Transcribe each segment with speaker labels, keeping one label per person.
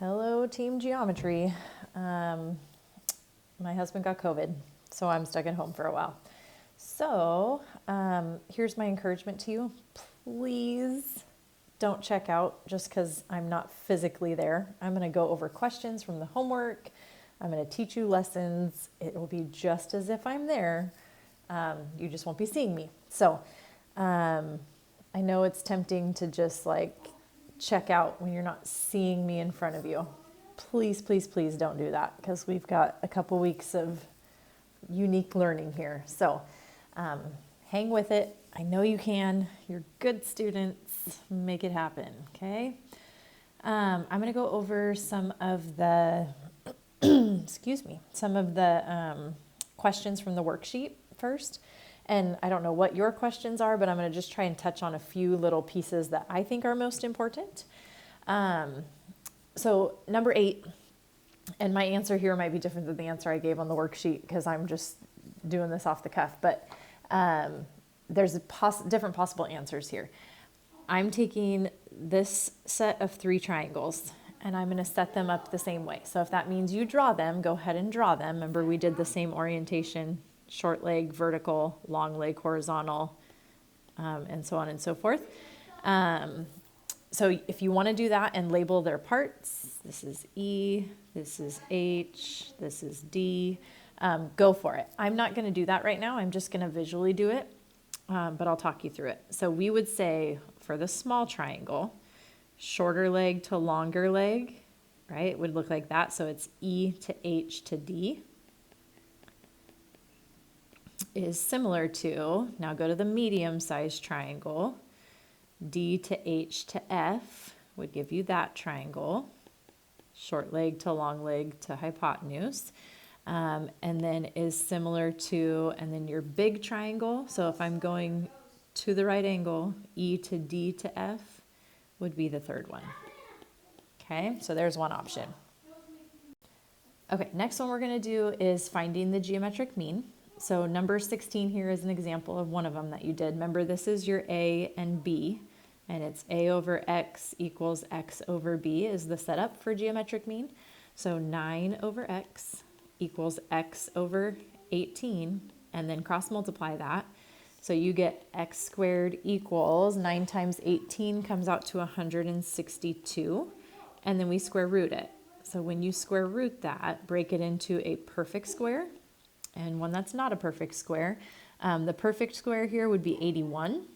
Speaker 1: Hello, Team Geometry. My husband got COVID, so I'm stuck at home for a while. So here's my encouragement to you. Please don't check out just because I'm not physically there. I'm going to go over questions from the homework. I'm going to teach you lessons. It will be just as if I'm there. You just won't be seeing me. So I know it's tempting to just check out when you're not seeing me in front of you. Please, please, please don't do that because we've got a couple weeks of unique learning here. So hang with it. I know you can. You're good students. Make it happen, okay? I'm going to go over some of the, some of the questions from the worksheet first. And I don't know what your questions are, but I'm going to just try and touch on a few little pieces that I think are most important. So number 8, and my answer here might be different than the answer I gave on the worksheet because I'm just doing this off the cuff, but there's different possible answers here. I'm taking this set of 3 triangles and I'm going to set them up the same way. So if that means you draw them, go ahead and draw them. Remember, we did the same orientation: short leg vertical, long leg horizontal, and so on and so forth. So if you want to do that and label their parts, this is E, this is H, this is D, go for it. I'm not going to do that right now. I'm just going to visually do it, but I'll talk you through it. So we would say for the small triangle, shorter leg to longer leg, right? It would look like that. So it's E to H to D. Is similar to, now go to the medium-sized triangle, D to H to F would give you that triangle, short leg to long leg to hypotenuse, and then is similar to, and then your big triangle, so if I'm going to the right angle, E to D to F would be the third one. Okay, so there's one option. Okay, next one we're going to do is finding the geometric mean. So number 16 here is an example of one of them that you did. Remember, this is your A and B, and it's A over X equals X over B is the setup for geometric mean. So 9 over X equals X over 18, and then cross multiply that. So you get X squared equals 9 times 18 comes out to 162, and then we square root it. So when you square root that, break it into a perfect square and one that's not a perfect square. The perfect square here would be 81.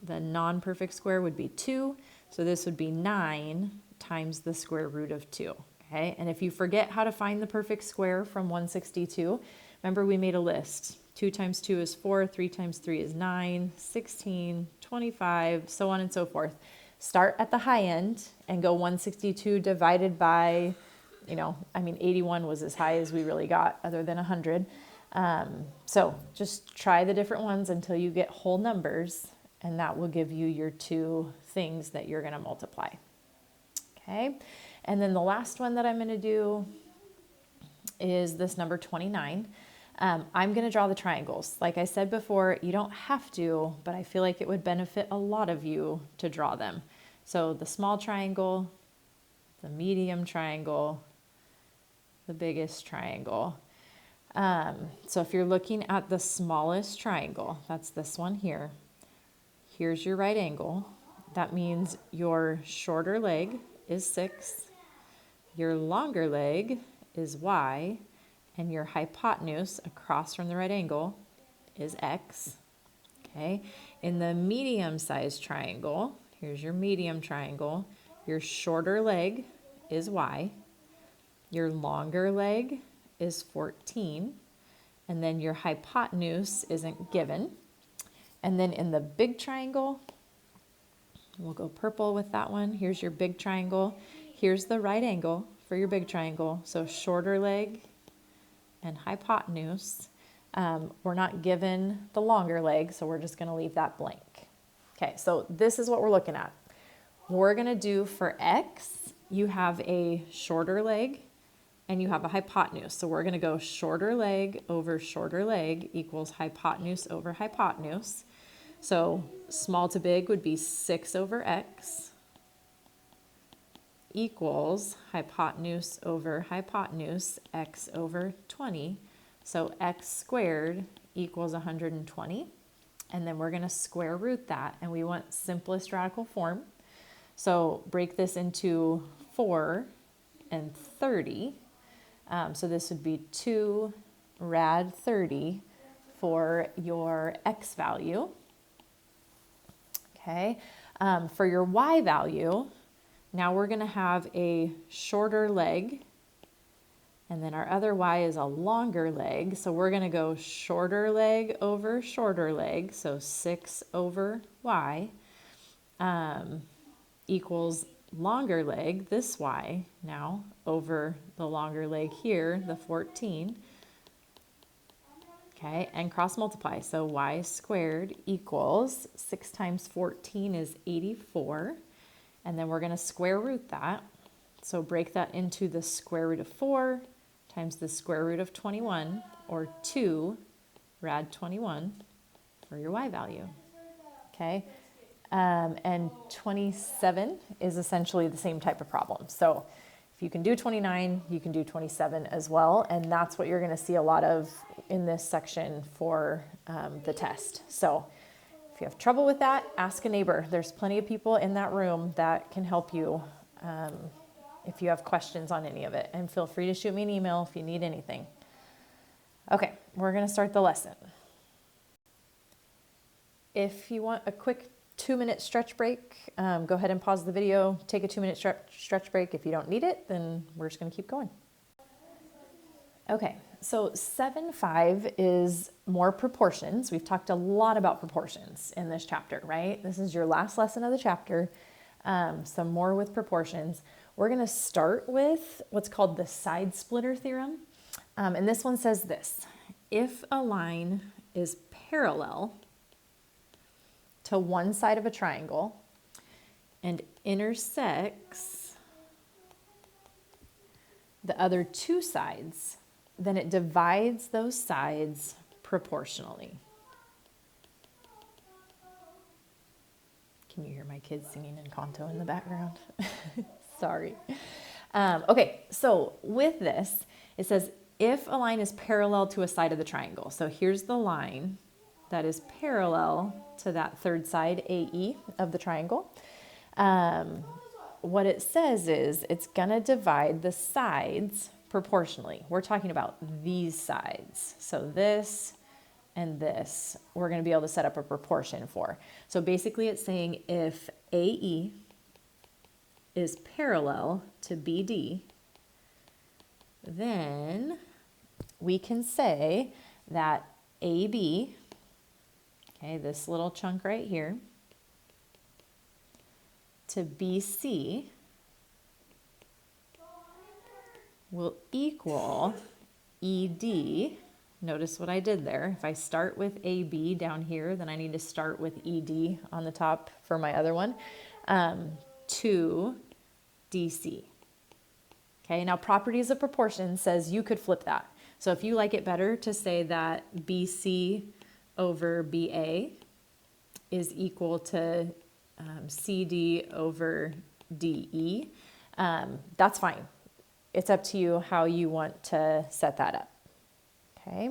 Speaker 1: The non-perfect square would be 2. So this would be 9 times the square root of 2. Okay, and if you forget how to find the perfect square from 162, remember we made a list. 2 times 2 is 4, 3 times 3 is 9, 16, 25, so on and so forth. Start at the high end and go 162 divided by, 81 was as high as we really got other than 100. So just try the different ones until you get whole numbers, and that will give you your 2 things that you're going to multiply. Okay, and then the last one that I'm going to do is this number 29. I'm going to draw the triangles. Like I said before, you don't have to, but I feel like it would benefit a lot of you to draw them. So the small triangle, the medium triangle, the biggest triangle. So if you're looking at the smallest triangle, that's this one here. Here's your right angle. That means your shorter leg is 6, your longer leg is Y, and your hypotenuse across from the right angle is X. Okay. In the medium-sized triangle, here's your medium triangle. Your shorter leg is Y. Your longer leg is 14, and then your hypotenuse isn't given. And then in the big triangle, we'll go purple with that one. Here's your big triangle. Here's the right angle for your big triangle. So shorter leg and hypotenuse. We're not given the longer leg, so we're just going to leave that blank. Okay, so this is what we're looking at. We're going to do for X, you have a shorter leg and you have a hypotenuse. So we're going to go shorter leg over shorter leg equals hypotenuse over hypotenuse. So small to big would be 6 over X equals hypotenuse over hypotenuse, x over 20. So x squared equals 120. And then we're going to square root that. And we want simplest radical form. So break this into 4 and 30. So this would be 2 rad 30 for your x value. Okay. For your y value, now we're going to have a shorter leg, and then our other y is a longer leg. So we're going to go shorter leg over shorter leg. So 6 over y equals longer leg, this y now, over the longer leg here, the 14. Okay, and cross multiply. So y squared equals 6 times 14 is 84. And then we're going to square root that. So break that into the square root of 4 times the square root of 21, or 2 rad 21 for your y value. Okay, and 27 is essentially the same type of problem. So if you can do 29, you can do 27 as well. And that's what you're going to see a lot of in this section for the test. So if you have trouble with that, ask a neighbor. There's plenty of people in that room that can help you if you have questions on any of it. And feel free to shoot me an email if you need anything. Okay, we're going to start the lesson. If you want a quick 2-minute stretch break, go ahead and pause the video, take a 2-minute stretch break. If you don't need it, then we're just going to keep going. Okay, so 7.5 is more proportions. We've talked a lot about proportions in this chapter, right? This is your last lesson of the chapter, some more with proportions. We're going to start with what's called the side splitter theorem. And this one says this: if a line is parallel to one side of a triangle and intersects the other two sides, then it divides those sides proportionally. Can you hear my kids singing in canto in the background? Sorry. Okay, so with this, it says if a line is parallel to a side of the triangle. So here's the line that is parallel to that third side, AE, of the triangle. What it says is it's going to divide the sides proportionally. We're talking about these sides. So this and this, we're going to be able to set up a proportion for. So basically it's saying if AE is parallel to BD, then we can say that AB, okay, this little chunk right here, to BC will equal ED. Notice what I did there. If I start with AB down here, then I need to start with ED on the top for my other one, to DC. Okay, now properties of proportion says you could flip that. So if you like it better to say that BC over BA is equal to CD over DE, that's fine. It's up to you how you want to set that up. Okay.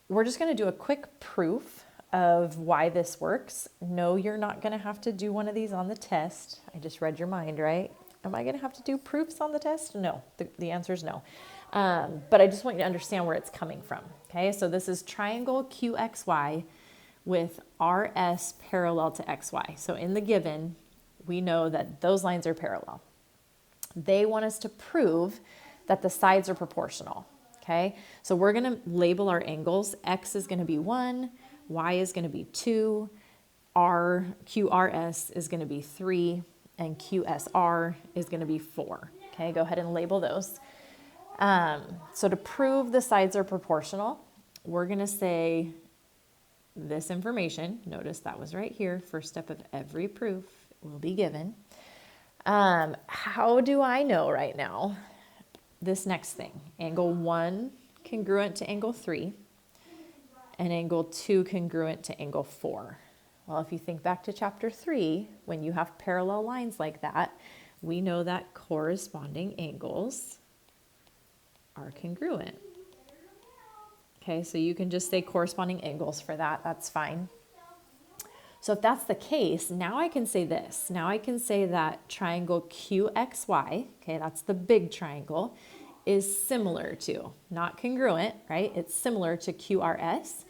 Speaker 1: We're just going to do a quick proof of why this works. No, you're not going to have to do one of these on the test. I just read your mind, right? Am I going to have to do proofs on the test? No, the answer is no. But I just want you to understand where it's coming from. Okay, so this is triangle QXY with RS parallel to XY. So in the given, we know that those lines are parallel. They want us to prove that the sides are proportional. Okay, so we're going to label our angles. X is going to be 1, Y is going to be 2, QRS is going to be 3, and QSR is going to be 4. Okay, go ahead and label those. So to prove the sides are proportional, we're going to say this information. Notice that was right here. First step of every proof will be given. How do I know right now this next thing? Angle 1 congruent to angle 3 and angle 2 congruent to angle 4. Well, if you think back to chapter 3, when you have parallel lines like that, we know that corresponding angles are congruent. Okay, so you can just say corresponding angles for that. That's fine. So if that's the case, now I can say this. Now I can say that triangle QXY, okay, that's the big triangle, is similar to, not congruent, right? It's similar to QRS.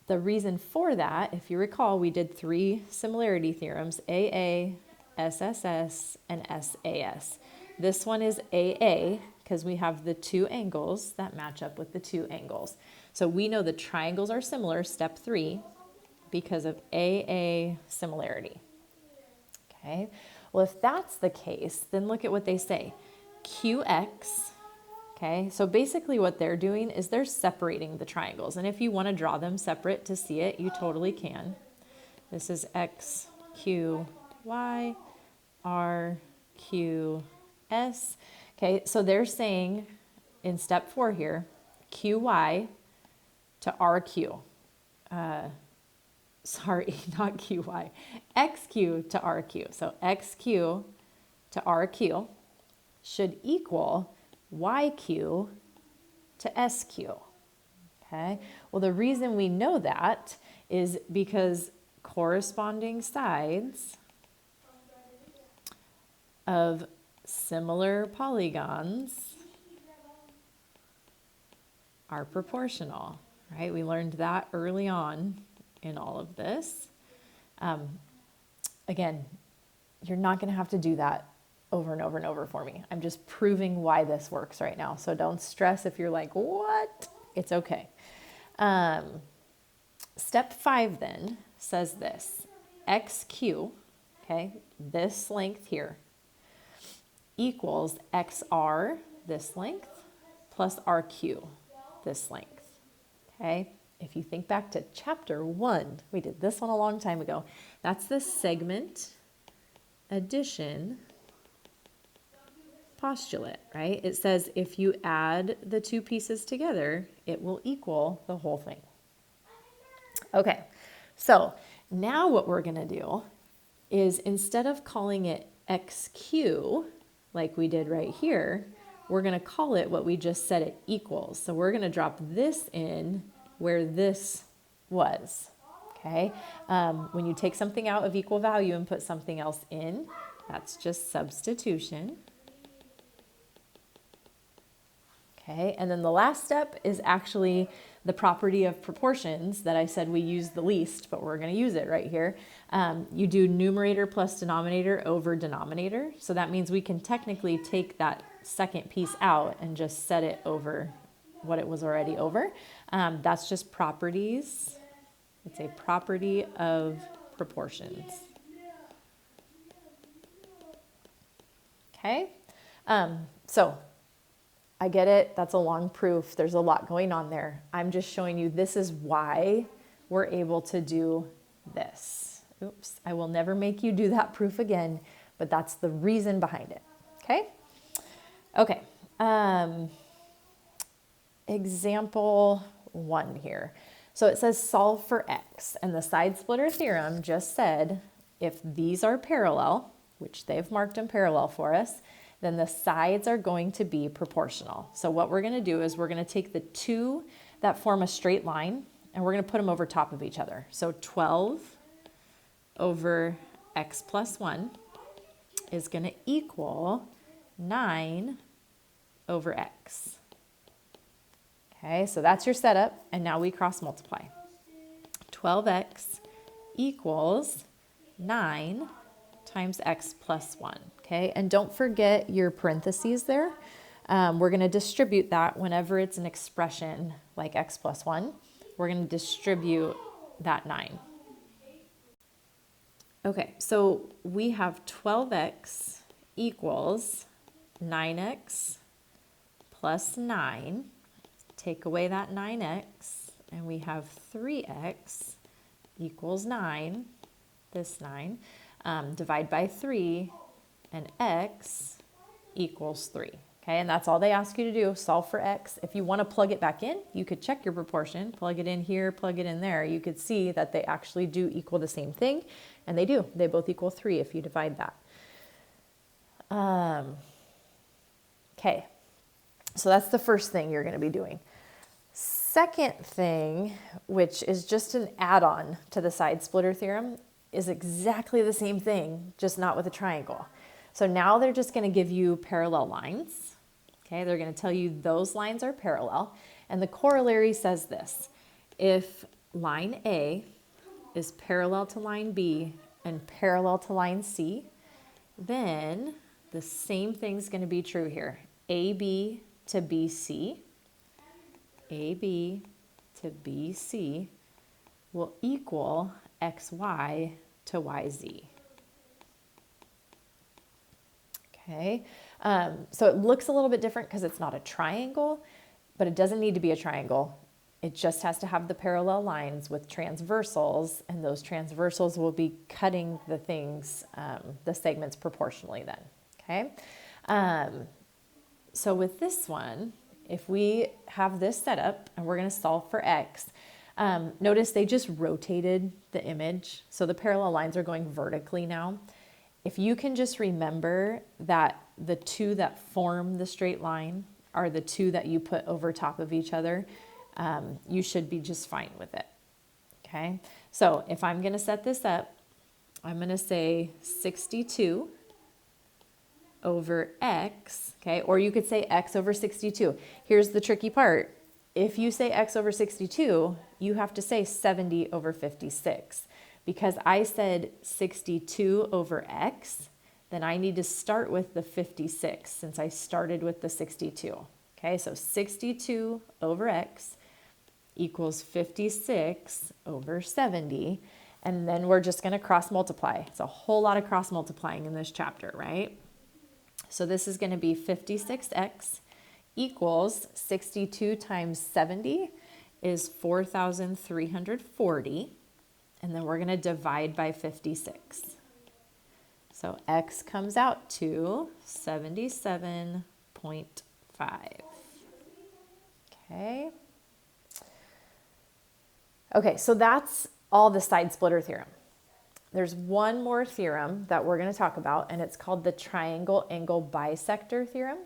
Speaker 1: The reason for that, if you recall, we did 3 similarity theorems, AA, SSS, and SAS. This one is AA because we have the 2 angles that match up with the 2 angles. So we know the triangles are similar, step 3, because of AA similarity. Okay, well, if that's the case, then look at what they say. QX, okay, so basically what they're doing is they're separating the triangles. And if you want to draw them separate to see it, you totally can. This is X, Q, Y, R, Q, S. Okay, so they're saying in step 4 here, QY to RQ. Sorry, not QY, XQ to RQ. So XQ to RQ should equal YQ to SQ. Okay, well, the reason we know that is because corresponding sides of similar polygons are proportional, right? We learned that early on in all of this. Again, you're not going to have to do that over and over and over for me. I'm just proving why this works right now. So don't stress if you're like, what? It's okay. Step 5 then says this, XQ, okay, this length here, equals XR, this length, plus RQ, this length, okay? If you think back to chapter 1, we did this one a long time ago. That's the segment addition postulate, right? It says if you add the 2 pieces together, it will equal the whole thing. Okay, so now what we're going to do is instead of calling it XQ, like we did right here, we're going to call it what we just said it equals. So we're going to drop this in where this was, okay? When you take something out of equal value and put something else in, that's just substitution. Okay, and then the last step is actually the property of proportions that I said we use the least, but we're going to use it right here. You do numerator plus denominator over denominator. So that means we can technically take that second piece out and just set it over what it was already over. That's just properties. It's a property of proportions. Okay, so I get it. That's a long proof. There's a lot going on there. I'm just showing you this is why we're able to do this. Oops, I will never make you do that proof again, but that's the reason behind it. Okay? Okay. Example 1 here. So it says solve for x, and the side splitter theorem just said if these are parallel, which they've marked them parallel for us, then the sides are going to be proportional. So what we're going to do is we're going to take the 2 that form a straight line and we're going to put them over top of each other. So 12 over x plus 1 is going to equal 9 over x. Okay, so that's your setup, and now we cross multiply. 12x equals 9 times x plus 1. Okay, and don't forget your parentheses there. We're going to distribute that whenever it's an expression like x plus 1. We're going to distribute that 9. Okay, so we have 12x equals 9x plus 9. Take away that 9x, and we have 3x equals 9, this 9. Divide by 3, and x equals 3. Okay, and that's all they ask you to do, solve for x. If you want to plug it back in, you could check your proportion, plug it in here, plug it in there. You could see that they actually do equal the same thing, and they do. They both equal 3 if you divide that. Okay, so that's the first thing you're going to be doing. Second thing, which is just an add-on to the side splitter theorem, is exactly the same thing, just not with a triangle. So now they're just going to give you parallel lines. Okay, they're going to tell you those lines are parallel. And the corollary says this: if line A is parallel to line B and parallel to line C, then the same thing's going to be true here. AB to BC, AB to BC will equal XY to YZ. Okay, so it looks a little bit different because it's not a triangle, but it doesn't need to be a triangle. It just has to have the parallel lines with transversals, and those transversals will be cutting the things, the segments proportionally then, okay? So with this one, if we have this set up and we're gonna solve for x, notice they just rotated the image. So the parallel lines are going vertically now. If you can just remember that the two that form the straight line are the two that you put over top of each other, you should be just fine with it, okay? So if I'm gonna set this up, I'm gonna say 62 over x, okay? Or you could say x over 62. Here's the tricky part. If you say x over 62, you have to say 70 over 56. Because I said 62 over x, then I need to start with the 56 since I started with the 62. Okay, so 62 over x equals 56 over 70. And then we're just going to cross multiply. It's a whole lot of cross multiplying in this chapter, right? So this is going to be 56x equals 62 times 70 is 4,340. And then we're going to divide by 56. So x comes out to 77.5. Okay. Okay, so that's all the side splitter theorem. There's one more theorem that we're going to talk about, and it's called the triangle angle bisector theorem.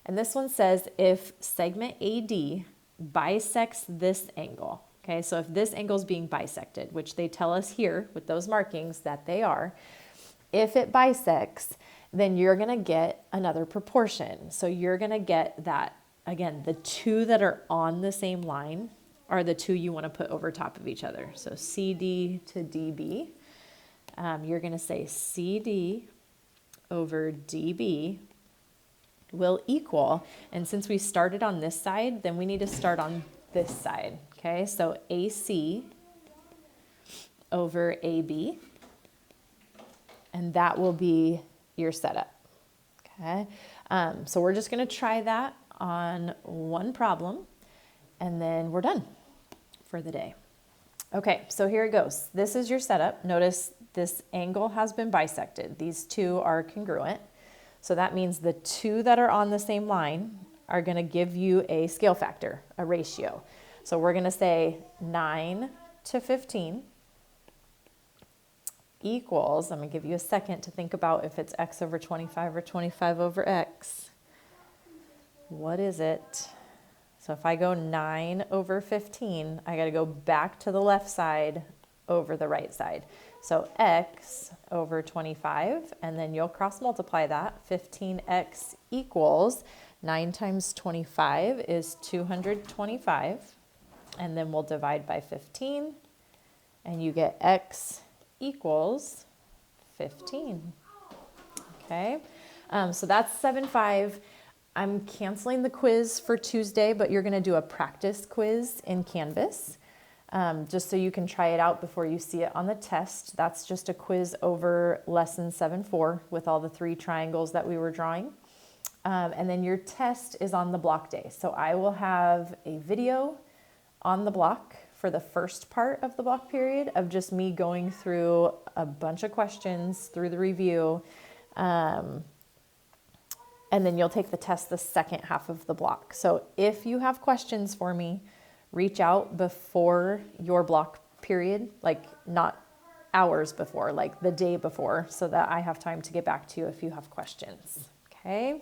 Speaker 1: And this one says if segment AD bisects this angle, okay, so if this angle is being bisected, which they tell us here with those markings that they are, if it bisects, then you're going to get another proportion. So you're going to get that, again, the two that are on the same line are the two you want to put over top of each other. So CD to DB, you're going to say CD over DB will equal, and since we started on this side, then we need to start on this side. Okay, so AC over AB, and that will be your setup. Okay, so we're just going to try that on one problem, and then we're done for the day. Okay, so here it goes. This is your setup. Notice this angle has been bisected. These two are congruent. So that means the two that are on the same line are going to give you a scale factor, a ratio. So we're going to say 9 to 15 equals, I'm going to give you a second to think about if it's x over 25 or 25 over x. What is it? So if I go 9 over 15, I got to go back to the left side over the right side. So x over 25, and then you'll cross multiply that. 15x equals 9 times 25 is 225. And then we'll divide by 15, and you get x equals 15. Okay, so that's 7.5. I'm canceling the quiz for Tuesday, but you're going to do a practice quiz in Canvas, just so you can try it out before you see it on the test. That's just a quiz over lesson 7.4 with all the 3 triangles that we were drawing. And then your test is on the block day. So I will have a video on the block for the first part of the block period of just me going through a bunch of questions through the review, and then you'll take the test the second half of the block. So if you have questions for me, reach out before your block period, like not hours before, like the day before, so that I have time to get back to you if you have questions. Okay.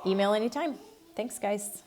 Speaker 1: Email anytime. Thanks, guys.